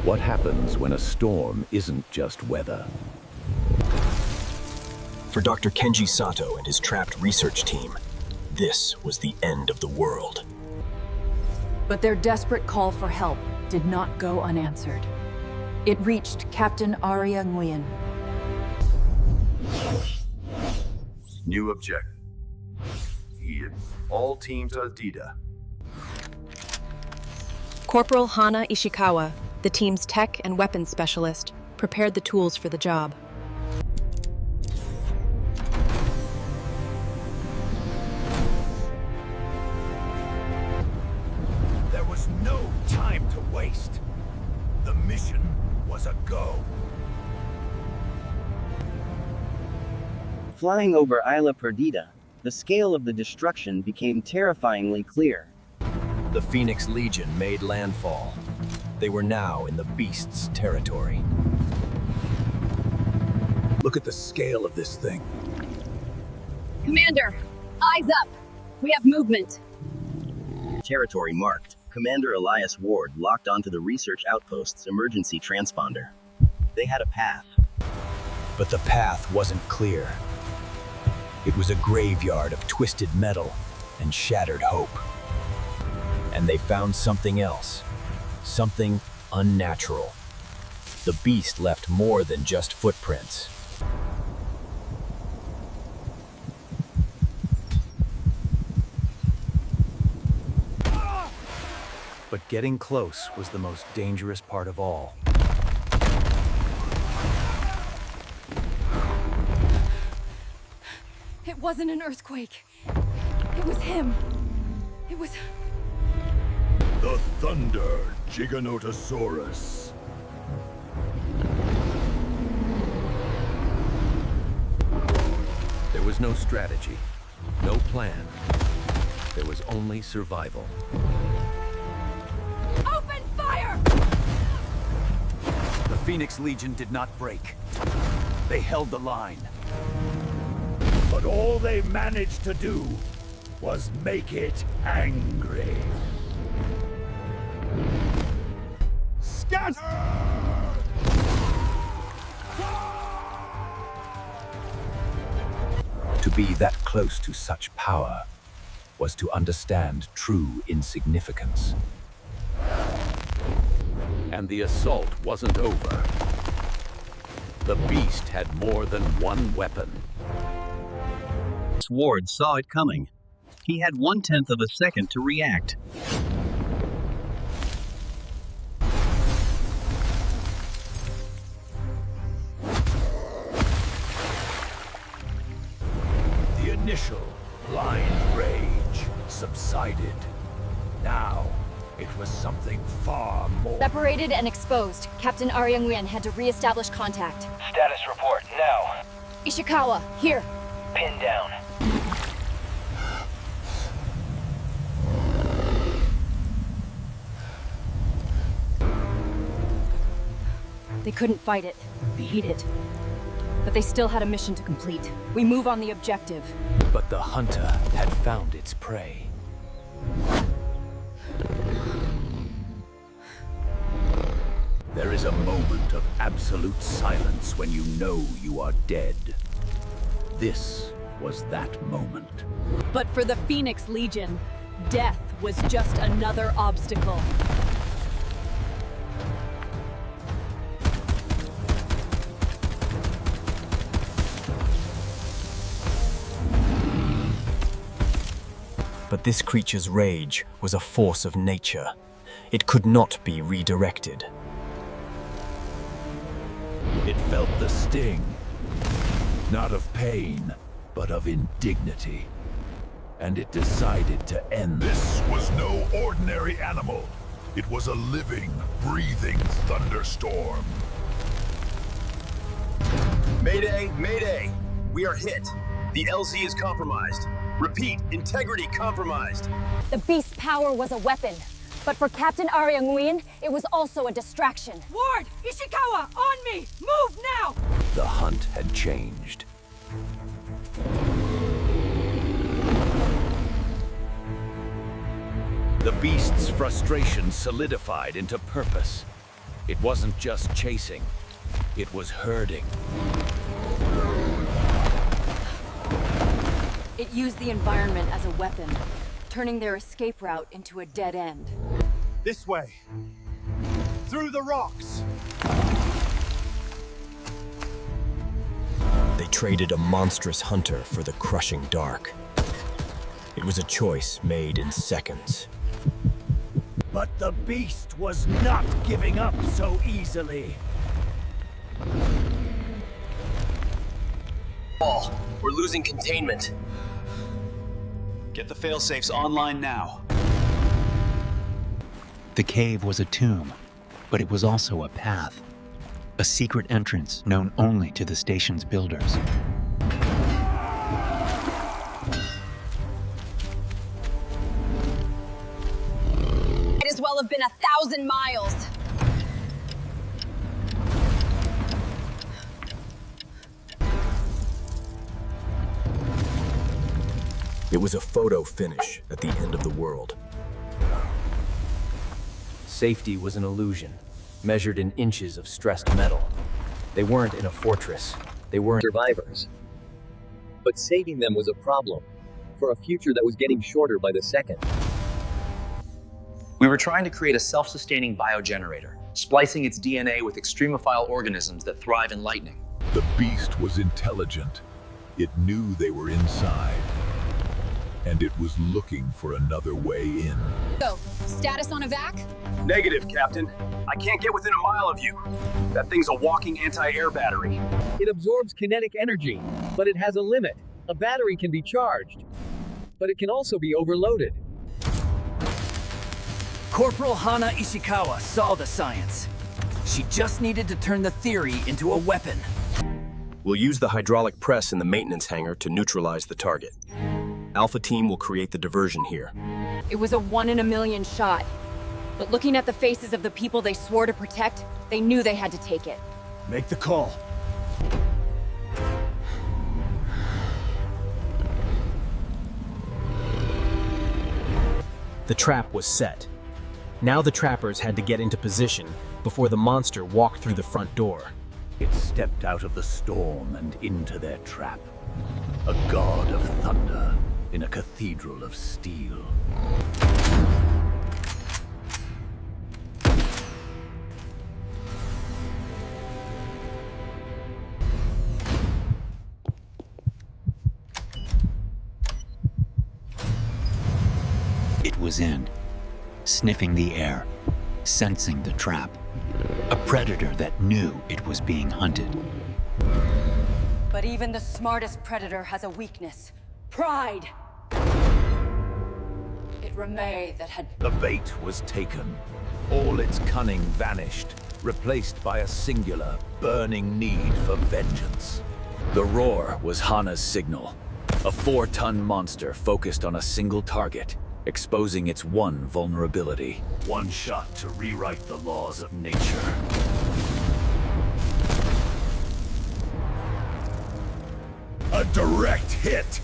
What happens when a storm isn't just weather? For Dr. Kenji Sato and his trapped research team, this was the end of the world. But their desperate call for help did not go unanswered. It reached Captain Aria Nguyen. New objective. All teams are DIDA. Corporal Hana Ishikawa, the team's tech and weapons specialist, prepared the tools for the job. There was no time to waste. The mission was a go. Flying over Isla Perdida, the scale of the destruction became terrifyingly clear. The Phoenix Legion made landfall. They were now in the beast's territory. Look at the scale of this thing. Commander, eyes up. We have movement. Territory marked. Commander Elias Ward locked onto the research outpost's emergency transponder. They had a path. But the path wasn't clear. It was a graveyard of twisted metal and shattered hope. And they found something else, something unnatural. The beast left more than just footprints. But getting close was the most dangerous part of all. It wasn't an earthquake. It was him. It was... The Thunder Giganotosaurus. There was no strategy, no plan. There was only survival. Open fire! The Phoenix Legion did not break. They held the line. But all they managed to do was make it angry. Scatter! To be that close to such power was to understand true insignificance. And the assault wasn't over. The beast had more than one weapon. Ward saw it coming. He had 1/10 of a second to react. The initial blind rage subsided. Now, it was something far more. Separated and exposed, Captain Aria Nguyen had to re-establish contact. Status report, now. Ishikawa, here. Pin down. They couldn't fight it, beat it. But they still had a mission to complete. We move on the objective. But the hunter had found its prey. There is a moment of absolute silence when you know you are dead. This was that moment. But for the Phoenix Legion, death was just another obstacle. But this creature's rage was a force of nature. It could not be redirected. It felt the sting. Not of pain, but of indignity. And it decided to end. This was no ordinary animal. It was a living, breathing thunderstorm. Mayday, mayday! We are hit. The LZ is compromised. Repeat, integrity compromised. The beast's power was a weapon. But for Captain Aria Nguyen, it was also a distraction. Ward! Ishikawa! On me! Move now! The hunt had changed. The beast's frustration solidified into purpose. It wasn't just chasing, it was herding. It used the environment as a weapon, turning their escape route into a dead end. This way. Through the rocks. They traded a monstrous hunter for the crushing dark. It was a choice made in seconds. But the beast was not giving up so easily. We're losing containment. Get the failsafes online now. The cave was a tomb, but it was also a path. A secret entrance known only to the station's builders. Might as well have been 1,000 miles. It was a photo finish at the end of the world. Safety was an illusion, measured in inches of stressed metal. They weren't in a fortress. They weren't Survivors. But saving them was a problem, for a future that was getting shorter by the second. We were trying to create a self-sustaining biogenerator, splicing its DNA with extremophile organisms that thrive in lightning. The beast was intelligent. It knew they were inside. And it was looking for another way in. Go. Status on evac? Negative, Captain. I can't get within a mile of you. That thing's a walking anti-air battery. It absorbs kinetic energy, but it has a limit. A battery can be charged, but it can also be overloaded. Corporal Hana Ishikawa saw the science. She just needed to turn the theory into a weapon. We'll use the hydraulic press in the maintenance hangar to neutralize the target. Alpha Team will create the diversion here. It was a 1 in a million shot. But looking at the faces of the people they swore to protect, they knew they had to take it. Make the call. The trap was set. Now the trappers had to get into position before the monster walked through the front door. It stepped out of the storm and into their trap. A god of thunder in a cathedral of steel. It was in, sniffing the air, sensing the trap. A predator that knew it was being hunted. But even the smartest predator has a weakness. Pride! It Ramay that had... The bait was taken. All its cunning vanished, replaced by a singular, burning need for vengeance. The roar was Hana's signal. A 4-ton monster focused on a single target, exposing its one vulnerability. One shot to rewrite the laws of nature. A direct hit!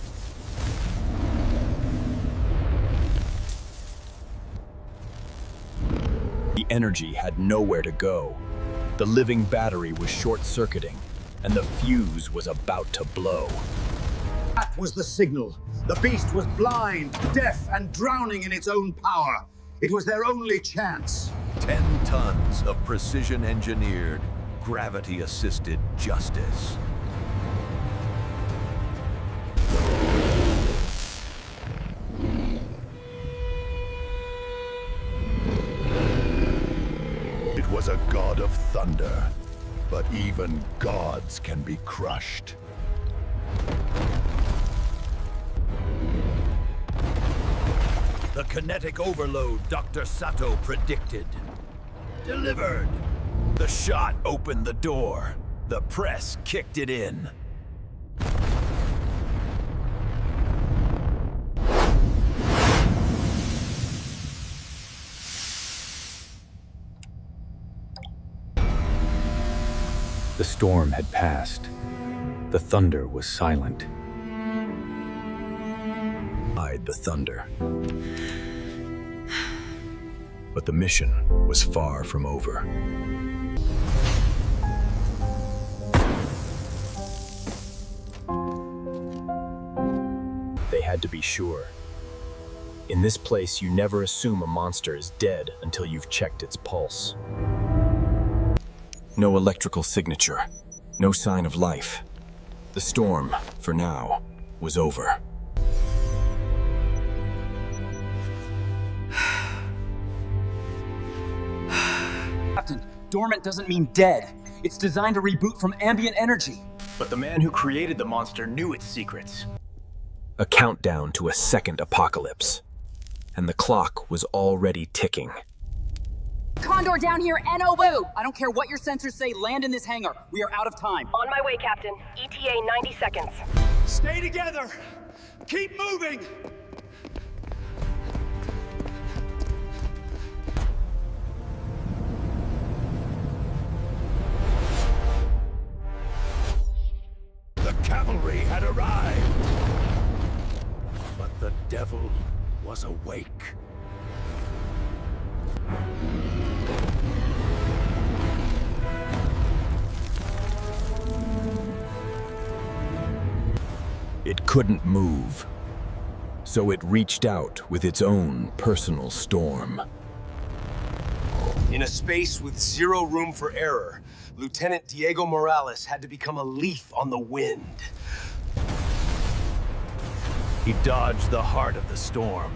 The energy had nowhere to go. The living battery was short-circuiting, and the fuse was about to blow. That was the signal. The beast was blind, deaf, and drowning in its own power. It was their only chance. 10 tons of precision-engineered, gravity-assisted justice. It was a god of thunder, but even gods can be crushed. The kinetic overload Dr. Sato predicted. Delivered. The shot opened the door. The press kicked it in. The storm had passed. The thunder was silent. Hide the thunder. But the mission was far from over. had to be sure. In this place, you never assume a monster is dead until you've checked its pulse. No electrical signature, no sign of life. The storm, for now, was over. Captain, dormant doesn't mean dead. It's designed to reboot from ambient energy. But the man who created the monster knew its secrets. A countdown to a second apocalypse. And the clock was already ticking. Condor down here, NOBO! I don't care what your sensors say, land in this hangar. We are out of time. On my way, Captain. ETA 90 seconds. Stay together! Keep moving! The cavalry had arrived. But the devil was awake. It couldn't move, so it reached out with its own personal storm. In a space with zero room for error, Lieutenant Diego Morales had to become a leaf on the wind. He dodged the heart of the storm,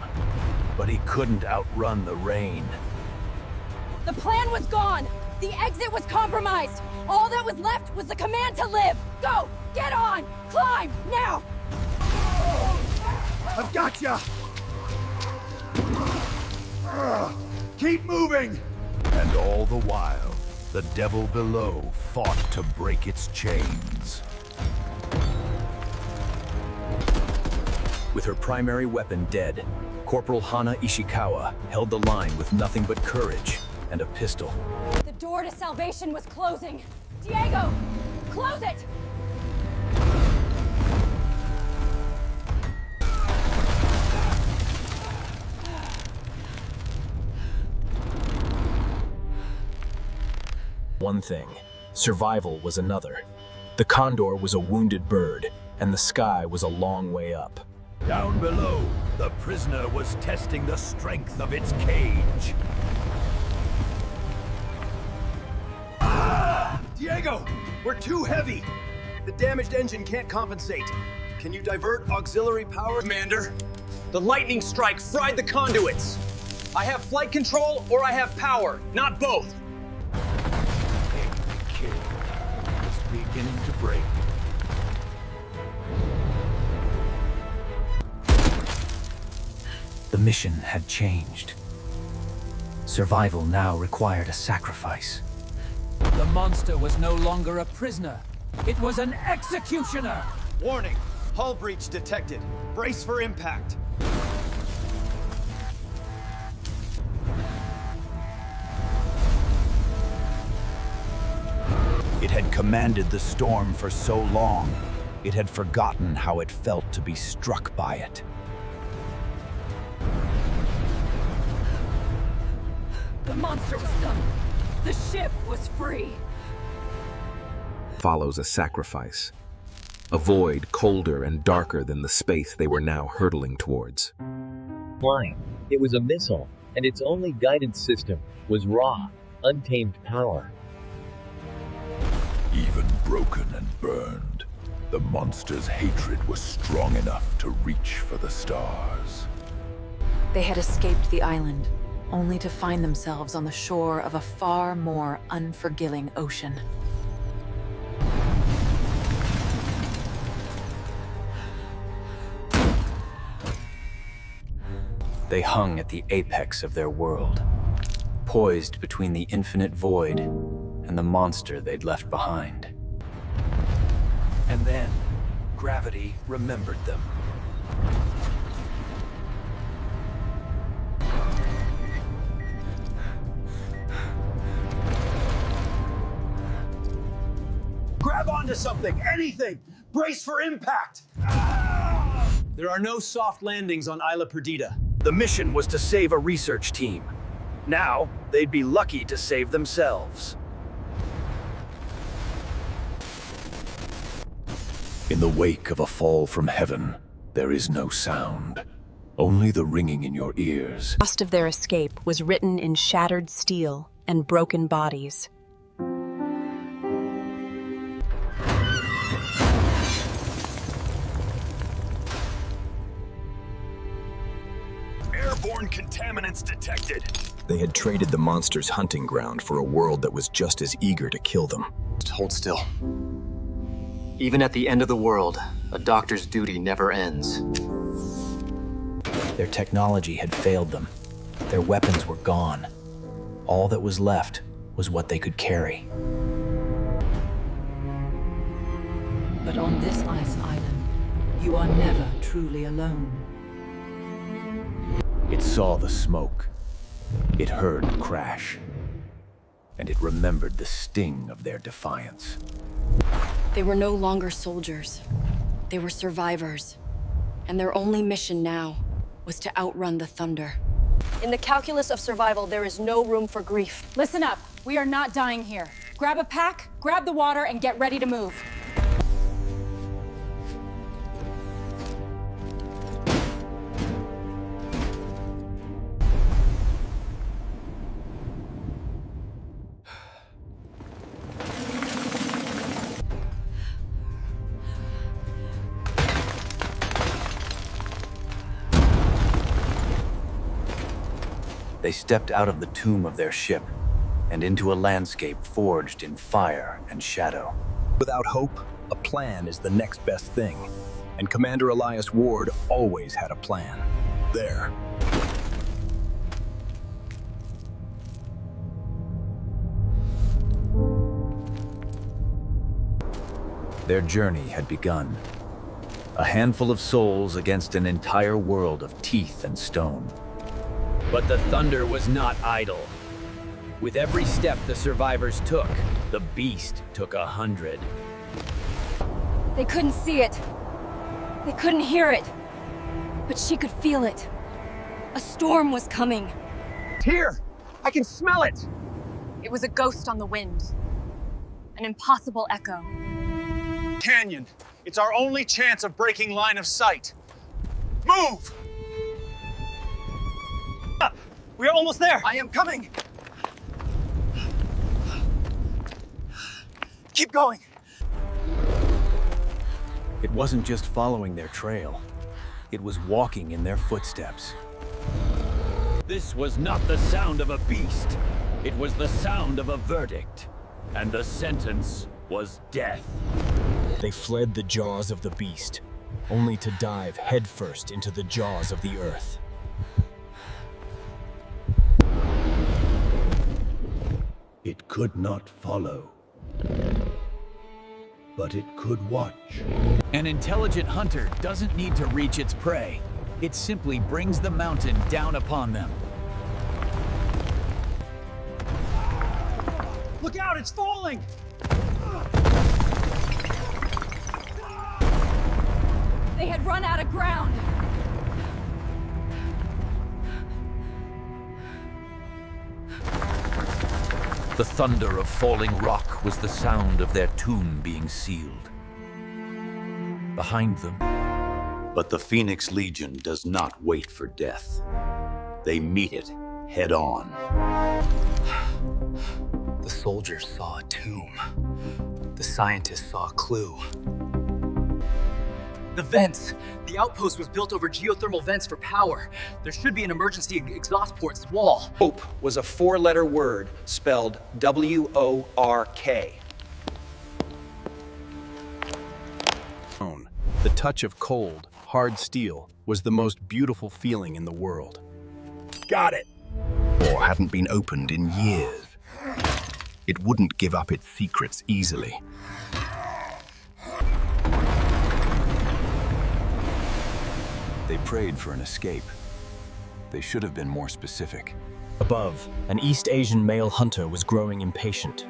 but he couldn't outrun the rain. The plan was gone! The exit was compromised! All that was left was the command to live! Go! Get on! Climb! Now! I've got ya! Keep moving! And all the while, the devil below fought to break its chains. With her primary weapon dead, Corporal Hana Ishikawa held the line with nothing but courage and a pistol. The door to salvation was closing! Diego! Close it! One thing, survival was another. The condor was a wounded bird, and the sky was a long way up. Down below, the prisoner was testing the strength of its cage. Diego, we're too heavy. The damaged engine can't compensate. Can you divert auxiliary power? Commander, the lightning strike fried the conduits. I have flight control or I have power, not both. The kid is beginning to break. The mission had changed. Survival now required a sacrifice. The monster was no longer a prisoner. It was an executioner! Warning, hull breach detected. Brace for impact. It had commanded the storm for so long, it had forgotten how it felt to be struck by it. The monster was done. The ship was free. Follows a sacrifice. A void colder and darker than the space they were now hurtling towards. Flying. It was a missile, and its only guidance system was raw, untamed power. Even broken and burned, the monster's hatred was strong enough to reach for the stars. They had escaped the island, only to find themselves on the shore of a far more unforgiving ocean. They hung at the apex of their world, poised between the infinite void and the monster they'd left behind. And then, gravity remembered them. Grab onto something, anything! Brace for impact! There are no soft landings on Isla Perdida. The mission was to save a research team. Now, they'd be lucky to save themselves. In the wake of a fall from heaven, There is no sound, only the ringing in your ears. The cost of their escape was written in shattered steel and broken bodies. Airborne contaminants detected. They had traded the monster's hunting ground for a world that was just as eager to kill them. Hold still. Even at the end of the world, a doctor's duty never ends. Their technology had failed them. Their weapons were gone. All that was left was what they could carry. But on this ice island, you are never truly alone. It saw the smoke. It heard the crash. And it remembered the sting of their defiance. They were no longer soldiers. They were survivors. And their only mission now was to outrun the thunder. In the calculus of survival, there is no room for grief. Listen up. We are not dying here. Grab a pack, grab the water, and get ready to move. They stepped out of the tomb of their ship and into a landscape forged in fire and shadow. Without hope, a plan is the next best thing. And Commander Elias Ward always had a plan. There. Their journey had begun. A handful of souls against an entire world of teeth and stone. But the thunder was not idle. With every step the survivors took, the beast took 100. They couldn't see it. They couldn't hear it. But she could feel it. A storm was coming. Here! I can smell it! It was a ghost on the wind. An impossible echo. Canyon! It's our only chance of breaking line of sight. Move! We are almost there! I am coming! Keep going! It wasn't just following their trail. It was walking in their footsteps. This was not the sound of a beast. It was the sound of a verdict. And the sentence was death. They fled the jaws of the beast, only to dive headfirst into the jaws of the earth. It could not follow, but it could watch. An intelligent hunter doesn't need to reach its prey. It simply brings the mountain down upon them. Look out, it's falling! They had run out of ground. The thunder of falling rock was the sound of their tomb being sealed. Behind them. But the Phoenix Legion does not wait for death. They meet it head on. The soldiers saw a tomb. The scientists saw a clue. The vents! The outpost was built over geothermal vents for power. There should be an emergency exhaust port wall. Hope was a 4-letter word spelled W-O-R-K. The touch of cold, hard steel was the most beautiful feeling in the world. Got it! Or hadn't been opened in years. It wouldn't give up its secrets easily. They prayed for an escape. They should have been more specific. Above, an East Asian male hunter was growing impatient.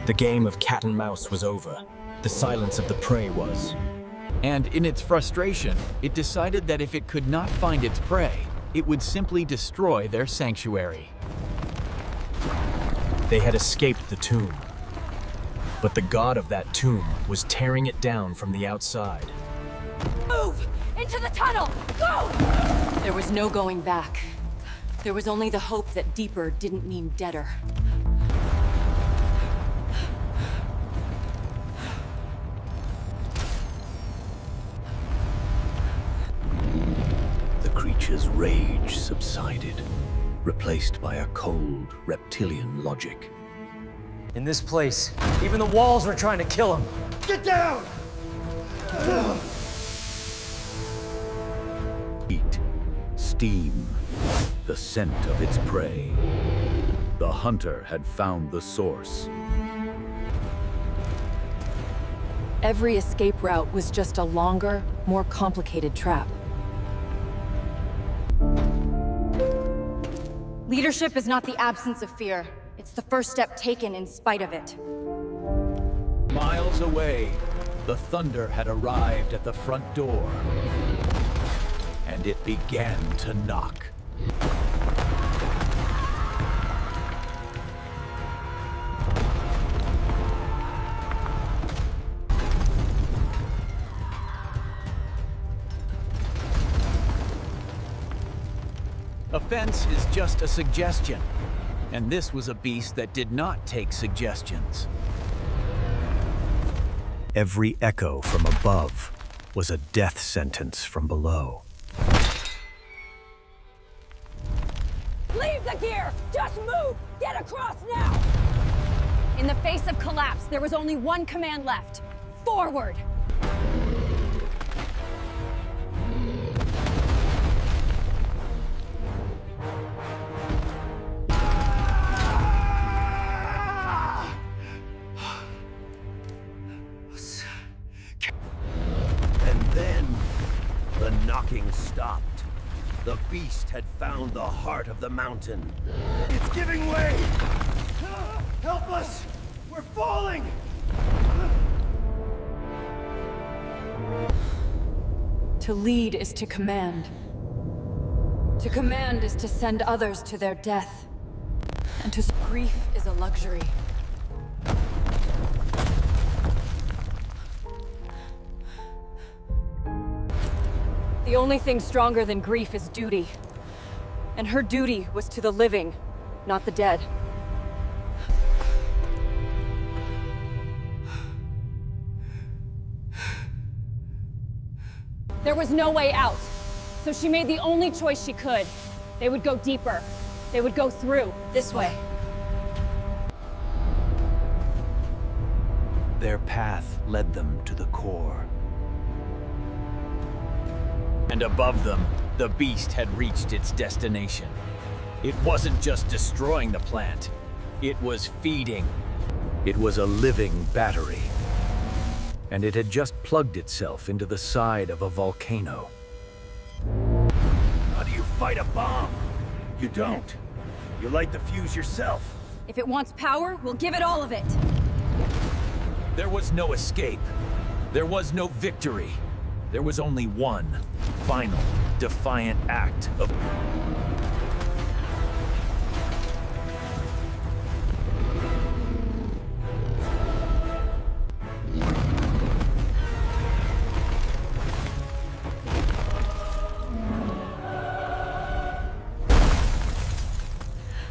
The game of cat and mouse was over. The silence of the prey was. And in its frustration, it decided that if it could not find its prey, it would simply destroy their sanctuary. They had escaped the tomb. But the god of that tomb was tearing it down from the outside. Move! Into the tunnel! Go! There was no going back. There was only the hope that deeper didn't mean deader. The creature's rage subsided, replaced by a cold, reptilian logic. In this place, even the walls were trying to kill him. Get down! Heat, steam, the scent of its prey. The hunter had found the source. Every escape route was just a longer, more complicated trap. Leadership is not the absence of fear. It's the first step taken in spite of it. Miles away, the thunder had arrived at the front door. And it began to knock. A fence is just a suggestion, and this was a beast that did not take suggestions. Every echo from above was a death sentence from below. Leave the gear! Just move! Get across now! In the face of collapse, there was only one command left. Forward! Stopped. The beast had found the heart of the mountain. It's giving way! Help us! We're falling! To lead is to command. To command is to send others to their death. And to grief is a luxury. The only thing stronger than grief is duty. And her duty was to the living, not the dead. There was no way out, so she made the only choice she could. They would go deeper. They would go through, this way. Their path led them to the core. And above them, the beast had reached its destination. It wasn't just destroying the plant, it was feeding. It was a living battery. And it had just plugged itself into the side of a volcano. How do you fight a bomb? You don't. You light the fuse yourself. If it wants power, we'll give it all of it. There was no escape. There was no victory. There was only one final, defiant act of...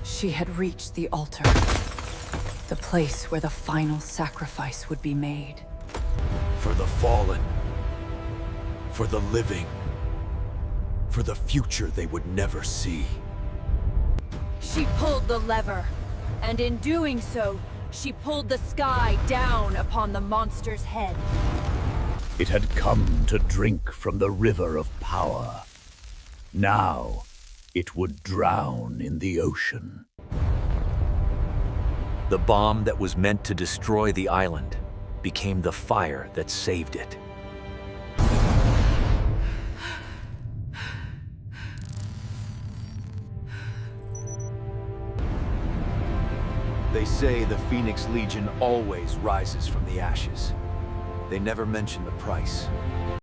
She had reached the altar. The place where the final sacrifice would be made. For the fallen. For the living. For the future they would never see. She pulled the lever, and in doing so, she pulled the sky down upon the monster's head. It had come to drink from the river of power. Now, it would drown in the ocean. The bomb that was meant to destroy the island became the fire that saved it. They say the Phoenix Legion always rises from the ashes. They never mention the price.